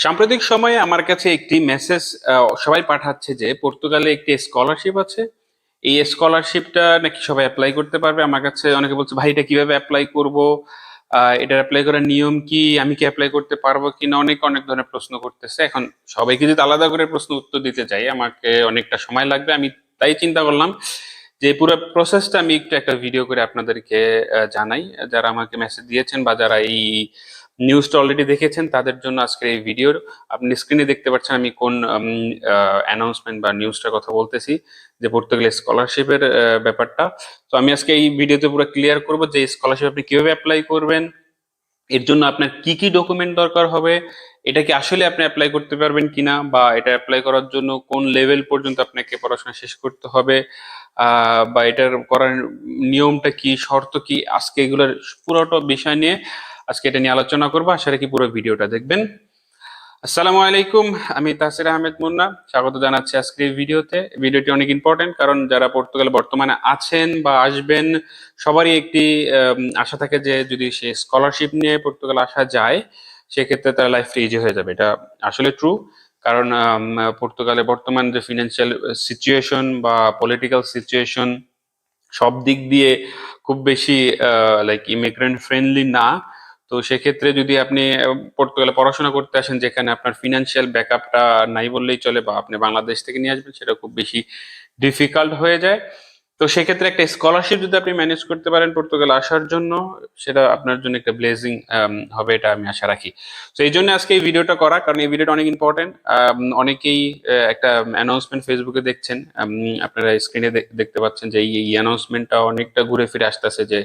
সাম্প্রতিক সময়ে আমার কাছে একটি মেসেজ সবাই পাঠাচ্ছে যে পর্তুগালে একটি স্কলারশিপ আছে। এই স্কলারশিপটা নাকি সবাই অ্যাপ্লাই করতে পারবে। আমার কাছে অনেকে বলছে, ভাই এটা কিভাবে অ্যাপ্লাই করব, এটা অ্যাপ্লাই করার নিয়ম কি, আমি কি অ্যাপ্লাই করতে পারবো কিনা, অনেক অনেক ধরনের প্রশ্ন করতেছে। এখন সবাইকে যদি আলাদা করে প্রশ্ন উত্তর দিতে চাই আমাকে অনেকটা সময় লাগবে। আমি তাই চিন্তা করলাম যে পুরো প্রসেসটা আমি একটু একটা ভিডিও করে আপনাদেরকে জানাই। যারা আমাকে মেসেজ দিয়েছেন বা যারা এই নিউজটা অলরেডি দেখেছেন তাদের জন্য আজকের এই ভিডিওর। আপনি স্ক্রিনে দেখতে পাচ্ছেন আমি কোন অ্যানাউন্সমেন্ট বা নিউজটার কথা বলতেছি, যে পর্তুগাল স্কলারশিপের ব্যাপারটা। তো আমি আজকে এই ভিডিওতে পুরো ক্লিয়ার করব যে স্কলারশিপ আপনি কিভাবে অ্যাপ্লাই করবেন, এর জন্য আপনার কি কি ডকুমেন্ট দরকার হবে, এটা কি আসলে আপনি অ্যাপ্লাই করতে পারবেন কিনা, বা এটা অ্যাপ্লাই করার জন্য কোন লেভেল পর্যন্ত আপনাকে পড়াশোনা শেষ করতে হবে, বা এটার করার নিয়মটা কি, শর্ত কি। আজকে এগুলোর পুরোটা বিষয় নিয়ে আজকে এটা নিয়ে আলোচনা করবো। আশা রাখি পুরো ভিডিওটা দেখবেন। আসসালামু আলাইকুম, আমি তাসির আহমেদ মুন্না, স্বাগত জানাচ্ছি আজকের এই ভিডিওতে। ভিডিওটি অনেক ইম্পর্টেন্ট, কারণ যারা পর্তুগালে বর্তমানে আছেন বা আসবেন সবারই একটি আশা থাকে যে যদি সে স্কলারশিপ নিয়ে পর্তুগাল আসা যায় সেক্ষেত্রে তার লাইফ ইজি হয়ে যাবে। এটা আসলে ট্রু, কারণ পর্তুগালে বর্তমান যে ফিনান্সিয়াল সিচুয়েশন বা পলিটিক্যাল সিচুয়েশন সব দিক দিয়ে খুব বেশি লাইক ইমিগ্রেন্ট ফ্রেন্ডলি না। তো সেক্ষেত্রে যদি আপনি পর্তুগালে পড়াশোনা করতে আসেন যেখানে আপনার ফিনান্সিয়াল ব্যাকআপটা নাই বললেই চলে, বা আপনি বাংলাদেশ থেকে নিয়ে আসবেন, সেটা খুব বেশি ডিফিকাল্ট হয়ে যায়। তো সেক্ষেত্রে একটা স্কলারশিপ যদি আপনি ম্যানেজ করতে পারেন পর্তুগাল আসার জন্য, সেটা আপনার জন্য একটা ব্লেজিং হবে, এটা আমি আশা রাখি। তো এই জন্য আজকে এই ভিডিওটা করা, কারণ এই ভিডিওটা অনেক ইম্পর্টেন্ট। অনেকেই একটা অ্যানাউন্সমেন্ট ফেসবুকে দেখছেন, আপনারা স্ক্রিনে দেখতে পাচ্ছেন যে এই অ্যানাউন্সমেন্টটা অনেকটা ঘুরে ফিরে আসতেছে যে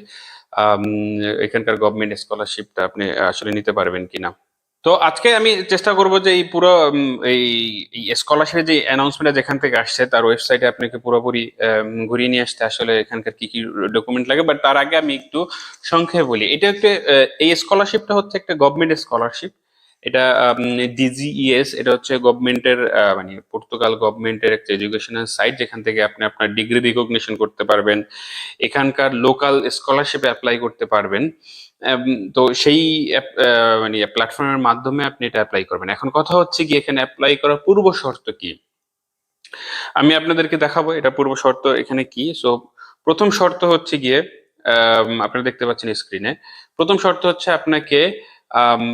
আম, এখানকার গভর্নমেন্ট স্কলারশিপটা আপনি আসলে নিতে পারবেন কিনা। তো আজকে আমি চেষ্টা করব যে এই পুরো এই স্কলারশিপের যে অ্যানাউন্সমেন্টটা যেখান থেকে আসছে তার ওয়েবসাইটে আপনাকে পুরোপুরি ঘুরিয়ে নিয়ে আসতে আসলে এখানকার কি কি ডকুমেন্ট লাগে। বাট তার আগে আমি একটু সংক্ষেপে বলি। এটা একটা এই স্কলারশিপটা হচ্ছে একটা গভর্নমেন্ট স্কলারশিপ। এটা ডিজিইএস, এটা হচ্ছে গভর্নমেন্টের মানে পর্তুগাল গভর্নমেন্টের একটা এডুকেশনাল সাইট যেখান থেকে আপনি আপনার ডিগ্রি রিকগনিশন করতে পারবেন, এখানকার লোকাল স্কলারশিপে অ্যাপ্লাই করতে পারবেন। তো সেই মানে প্ল্যাটফর্মের মাধ্যমে আপনি এটা অ্যাপ্লাই করবেন। এখন কথা হচ্ছে কি, এখানে অ্যাপ্লাই করার পূর্ব শর্ত কি আমি আপনাদেরকে দেখাবো। এটা পূর্ব শর্ত এখানে কি। সো প্রথম শর্ত হচ্ছে গিয়ে, আপনারা দেখতে পাচ্ছেন স্ক্রিনে, প্রথম শর্ত হচ্ছে আপনাকে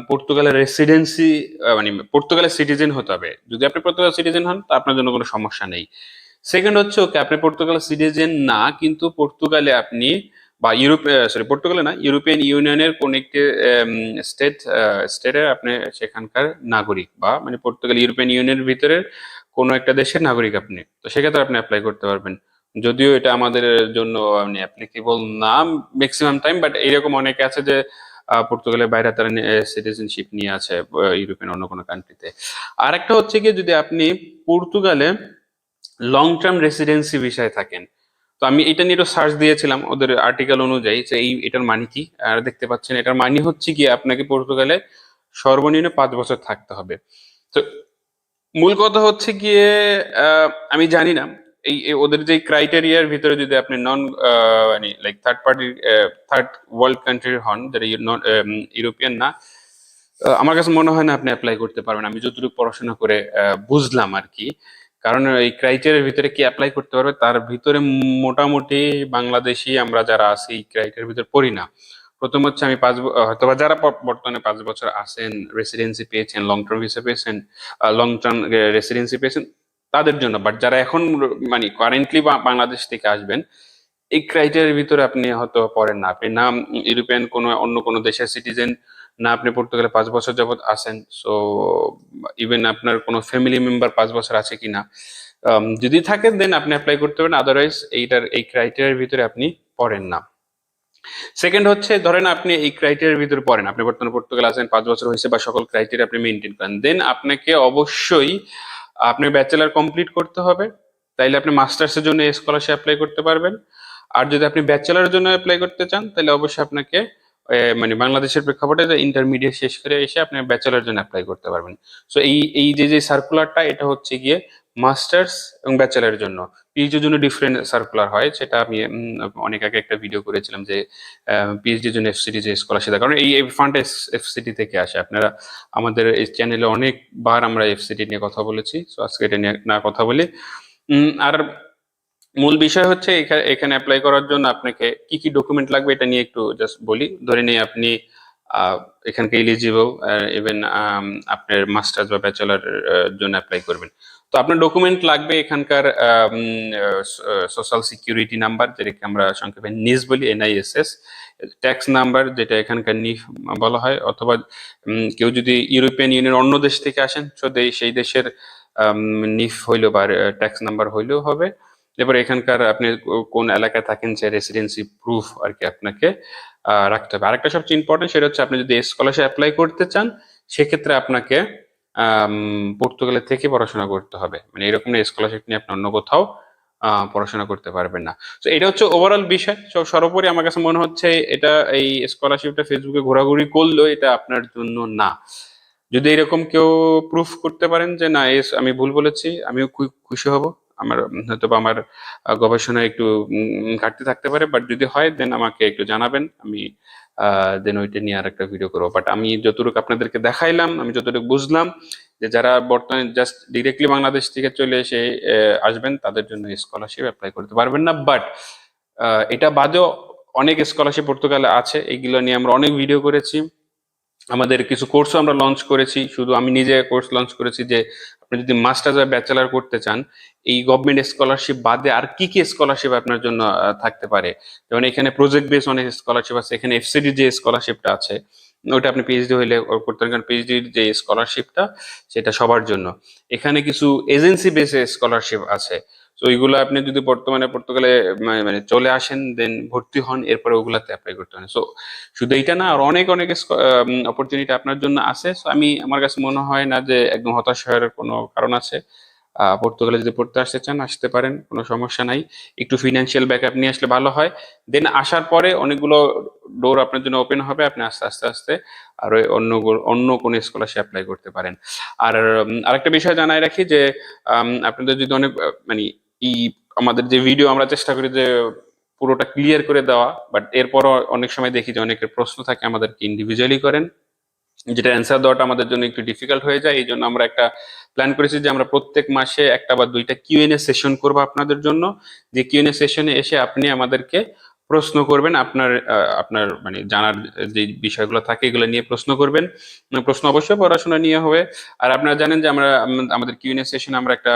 পর্তুগালের রেসিডেন্সি মানে পর্তুগালের সিটিজেন হতে হবে। যদি আপনি পর্তুগাল সিটিজেন হন তা আপনার জন্য কোনো সমস্যা নেই। সেকেন্ড হচ্ছে, ওকে আপনি পর্তুগাল সিটিজেন না, কিন্তু পর্তুগালে আপনি বা ইউরোপ সরি পর্তুগালে না, ইউরোপিয়ান ইউনিয়নের কোন একটি স্টেটের আপনি সেখানকার নাগরিক, বা মানে পর্তুগাল ইউরোপিয়ান ইউনিয়নের ভিতরে কোনো একটা দেশের নাগরিক আপনি, তো সেক্ষেত্রে আপনি অ্যাপ্লাই করতে পারবেন। যদিও এটা আমাদের জন্য মানে অ্যাপ্লিকেবল না ম্যাক্সিমাম টাইম, বাট এরকম অনেকে আছে যে পর্তুগালের বাইরে তারা সিটিজেনশিপ নিয়ে আছে ইউরোপিয়ান অন্য কোনো কান্ট্রিতে। আর একটা হচ্ছে কি, যদি আপনি পর্তুগালে লং টার্ম রেসিডেন্সি ভিসায় থাকেন। তো আমি এটা নিয়ে একটু সার্চ দিয়েছিলাম ওদের আর্টিকেল অনুযায়ী যে এটার মানে কি। আর দেখতে পাচ্ছেন এটার মানে হচ্ছে কি, আপনাকে পর্তুগালে সর্বনিম্ন 5 বছর থাকতে হবে। তো মূল কথা হচ্ছে গিয়ে, আমি জানি না ওদের যে ক্রাইটেরিয়ার ভিতরে যদি আপনি নন মানে like third party third world কান্ট্রির হন, যারা ইউরোপিয়ান না, আমার কাছে মনে হয় না আপনি অ্যাপ্লাই করতে পারবেন, আমি যতটুকু পড়াশোনা করে বুঝলাম আর কি। কারণ এই ক্রাইটেরিয়ার ভিতরে কি অ্যাপ্লাই করতে পারবে, তার ভিতরে মোটামুটি বাংলাদেশি আমরা যারা আছি এই ক্রাইটেরিয়ার ভিতরে পড়ি না। প্রথম হচ্ছে আমি হয়তোবা যারা বর্তমানে 5 বছর আছেন, রেসিডেন্সি পেয়েছেন, লং টার্ম ভিসা পেয়েছেন, লং টার্ম রেসিডেন্সি পেয়েছেন, তাদের জন্য। বাট যারা এখন মানে কারেন্টলি বাংলাদেশ থেকে আসবেন, এই ক্রাইটেরিয়ার ভিতরে আপনি হয়তো পড়েন না। আপনি না ইউরোপিয়ান কোনো অন্য কোনো দেশের সিটিজেন, না আপনি পর্তুগালে 5 বছর যাবত আছেন। সো ইভেন আপনার কোনো ফ্যামিলি মেম্বার 5 বছর আছে কিনা, যদি থাকেন দেন আপনি অ্যাপ্লাই করতে পারেন, আদারওয়াইজ এই ক্রাইটেরিয়ার ভিতরে আপনি পড়েন না। সেকেন্ড হচ্ছে, ধরেন আপনি এই ক্রাইটেরিয়ার ভিতরে পড়েন, আপনি বর্তমানে পর্তুগাল আছেন, 5 বছর হয়েছে বা সকল ক্রাইটেরিয়া আপনি মেনটেন করেন, দেন আপনাকে অবশ্যই আপনার ব্যাচেলার কমপ্লিট করতে হবে। তাইলে আপনি মাস্টার্সের জন্য স্কলারশিপ অ্যাপ্লাই করতে পারবেন। আর যদি আপনি ব্যাচেলারের জন্য অ্যাপ্লাই করতে চান তাহলে অবশ্যই আপনাকে মানে বাংলাদেশের প্রেক্ষাপটে যে ইন্টারমিডিয়েট শেষ করে এসে আপনি ব্যাচেলার জন্য অ্যাপ্লাই করতে পারবেন। সো এই এই যে সার্কুলারটা, এটা হচ্ছে গিয়ে মাস্টার্স এবং ব্যাচেলারের জন্য। পিএইচডির জন্য ডিফারেন্ট সার্কুলার হয়, সেটা আমি অনেক আগে একটা ভিডিও করেছিলাম যে পিএইচডির জন্য এফসিটি যে স্কলারশিপ, কারণ এই ফান্ড এফসিটি থেকে আসে। আপনারা আমাদের এই চ্যানেলে অনেকবার আমরা এফসিটি নিয়ে কথা বলেছি, সো আজকে এটা নিয়ে না কথা বলি। আর মূল বিষয় হচ্ছে এখানে অ্যাপ্লাই করার জন্য আপনাকে কি কি ডকুমেন্ট লাগবে এটা নিয়ে একটু জাস্ট বলি। ধরে নিই আপনি এখানকে এলিজিবল, ইভেন আপনার মাস্টার্স বা ব্যাচেলার জন্য অ্যাপ্লাই করবেন। তো আপনার ডকুমেন্ট লাগবে এখানকার সোশ্যাল সিকিউরিটি নাম্বার, যেটাকে আমরা সংক্ষেপে নিস বলি, NISS, ট্যাক্স নাম্বার যেটা এখানকার নিফ বলা হয়, অথবা কেউ যদি ইউরোপিয়ান ইউনিয়ন অন্য দেশ থেকে আসেন সেই দেশের নিফ হইলেও বা ট্যাক্স নাম্বার হইলেও হবে। এবার এখানকার আপনি কোন এলাকায় থাকেন সে রেসিডেন্সি প্রুফ আর কি আপনাকে রাখতে হবে। আরেকটা সবচেয়ে ইম্পর্টেন্ট, সেটা হচ্ছে আপনি যদি স্কলারশিপ অ্যাপ্লাই করতে চান সেক্ষেত্রে আপনাকে পর্তুগালের থেকে পড়াশোনা করতে হবে। মানে এরকম না স্কলারশিপ নিয়ে আপনি অন্য কোথাও পড়াশোনা করতে পারবেন না। তো এটা হচ্ছে ওভারঅল বিষয়। সর্বোপরি আমার কাছে মনে হচ্ছে এটা, এই স্কলারশিপটা ফেসবুকে ঘোরাঘুরি করলেও এটা আপনার জন্য না। যদি এরকম কেউ প্রুফ করতে পারেন যে না আমি ভুল বলেছি, আমিও খুশি হব। আমার হয়তো বা আমার গবেষণায় একটু ঘাটতি থাকতে পারে, বাট যদি হয় দেন আমাকে একটু জানাবেন, আমি দেন ওইটা নিয়ে আর একটা ভিডিও করবো। বাট আমি যতটুকু আপনাদেরকে দেখাইলাম, আমি যতটুকু বুঝলাম যে যারা বর্তমানে জাস্ট ডিরেক্টলি বাংলাদেশ থেকে চলে এসে আসবেন তাদের জন্য স্কলারশিপ অ্যাপ্লাই করতে পারবেন না। বাট এটা বাদেও অনেক স্কলারশিপ পর্তুগালে আছে, এইগুলো নিয়ে আমরা অনেক ভিডিও করেছি। আমাদের কিছু কোর্সও আমরা লঞ্চ করেছি, শুধু আমি নিজে কোর্স লঞ্চ করেছি যে আপনি যদি মাস্টার্স বা ব্যাচেলার করতে চান, এই গভর্নমেন্ট স্কলারশিপ বাদে আর কি কি স্কলারশিপ আপনার জন্য থাকতে পারে। যেমন এখানে প্রজেক্ট বেস অনেক স্কলারশিপ আছে, এখানে এফসিডি যে স্কলারশিপটা আছে ওটা আপনি পিএইচডি হইলে করতে পারেন, কারণ পিএইচডির যে স্কলারশিপটা সেটা সবার জন্য। এখানে কিছু এজেন্সি বেসে স্কলারশিপ আছে, তো ওইগুলো আপনি যদি বর্তমানে পর্তুগালে মানে চলে আসেন দেন ভর্তি হন, এরপরে ওগুলাতে অ্যাপ্লাই করতে হয়। সো শুধু এইটা না, আর অনেক অনেক অপরচুনিটি আপনার জন্য আছে। সো আমার কাছে মনে হয় না যে একদম হতাশ হওয়ার কোনো কারণ আছে। পর্তুগালে যদি পড়তে আসতে চান আসতে পারেন, কোনো সমস্যা নাই। একটু ফিনান্সিয়াল ব্যাকআপ নিয়ে আসলে ভালো হয়। দেন আসার পরে অনেকগুলো ডোর আপনার জন্য ওপেন হবে, আপনি আস্তে আস্তে আস্তে আর ওই অন্য কোনো স্কলারশিপ অ্যাপ্লাই করতে পারেন। আর আরেকটা বিষয় জানাই রাখি যে আপনাদের যদি অনেক মানে ই আমাদের যে ভিডিও আমরা চেষ্টা করি যে পুরোটা ক্লিয়ার করে দেওয়া, বাট এরপরও অনেক সময় দেখি যে অনেকের প্রশ্ন থাকে, আমাদেরকে ইন্ডিভিজুয়ালি করেন, যেটা অ্যান্সার দেওয়াটা আমাদের জন্য একটু ডিফিকাল্ট হয়ে যায়। এই জন্য আমরা একটা প্ল্যান করেছি যে আমরা প্রত্যেক মাসে একটা বা দুইটা কিউএনএ সেশন করবো আপনাদের জন্য। যে কিউএনএ সেশনে এসে আপনি আমাদেরকে প্রশ্ন করবেন, আপনার মানে জানার যে বিষয়গুলো থাকে এগুলো নিয়ে প্রশ্ন করবেন। প্রশ্ন অবশ্যই পড়াশোনা নিয়ে হবে। আর আপনারা জানেন যে আমরা আমাদের কিউএনএ সেশনে আমরা একটা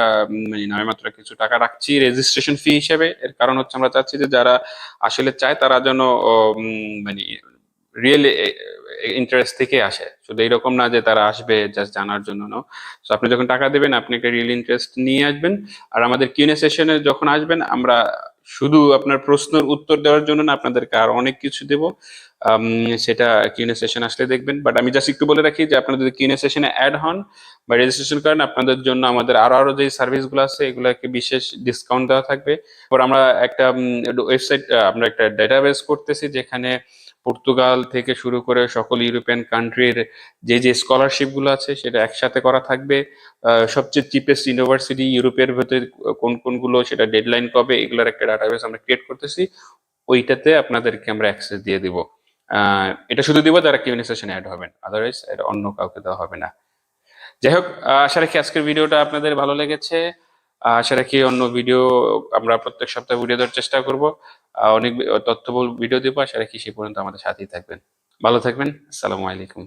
মানে নামে মাত্র কিছু টাকা রাখছি রেজিস্ট্রেশন ফি হিসেবে। এর কারণ হচ্ছে আমরা চাচ্ছি যে যারা আসলে চায় তারা যেন মানে রিয়েল ইন্টারেস্ট থেকে আসে, শুধু এরকম না যে তারা আসবে জাস্ট জানার জন্য। নো, তো আপনি যখন টাকা দেবেন আপনি একটা রিয়েল ইন্টারেস্ট নিয়ে আসবেন। আর আমাদের কিউএনএ সেশনে যখন আসবেন আমরা শুধু আপনার প্রশ্নের উত্তর দেওয়ার জন্য না, আপনাদেরকে আর অনেক কিছু দেব, সেটা কিউএনএ সেশন আসলে দেখবেন। বাট আমি জাস্ট একটু বলে রাখি যে আপনারা যদি কিউএনএ সেশনে অ্যাড হন বা রেজিস্ট্রেশন করেন, আপনাদের জন্য আমাদের আরো যে সার্ভিসগুলো আছে এগুলোকে বিশেষ ডিসকাউন্ট দেওয়া থাকবে। এবার আমরা একটা ওয়েবসাইট, আমরা একটা ডেটাবেস করতেছি যেখানে পর্তুগাল থেকে শুরু করে সকল ইউরোপিয়ান কান্ট্রির যে স্কলারশিপ গুলো আছে সেটা একসাথে করা থাকবে। সবচেয়ে চিপেস্ট ইউনিভার্সিটি ইউরোপের ভেতরে কোন কোনগুলো, সেটা ডেডলাইন কবে, এগুলোর একটা ডাটাবেস আমরা ক্রিয়েট করতেছি। ওইটাতে আপনাদেরকে আমরা অ্যাক্সেস দিয়ে দিব। এটা শুধু দিব যারা কিউএনএ সেশনে অ্যাড হবেন, আদারওয়াইজ এটা অন্য কাউকে দেওয়া হবে না। যাই হোক, আশা রাখি আজকের ভিডিওটা আপনাদের ভালো লেগেছে। আশা রাখি অন্য ভিডিও আমরা প্রত্যেক সপ্তাহে ভিডিও দেওয়ার চেষ্টা করব। অনেক তথ্যবহুল ভিডিও দেবো। আশা রাখি সেই পর্যন্ত আমাদের সাথেই থাকবেন। ভালো থাকবেন। আসসালামু আলাইকুম।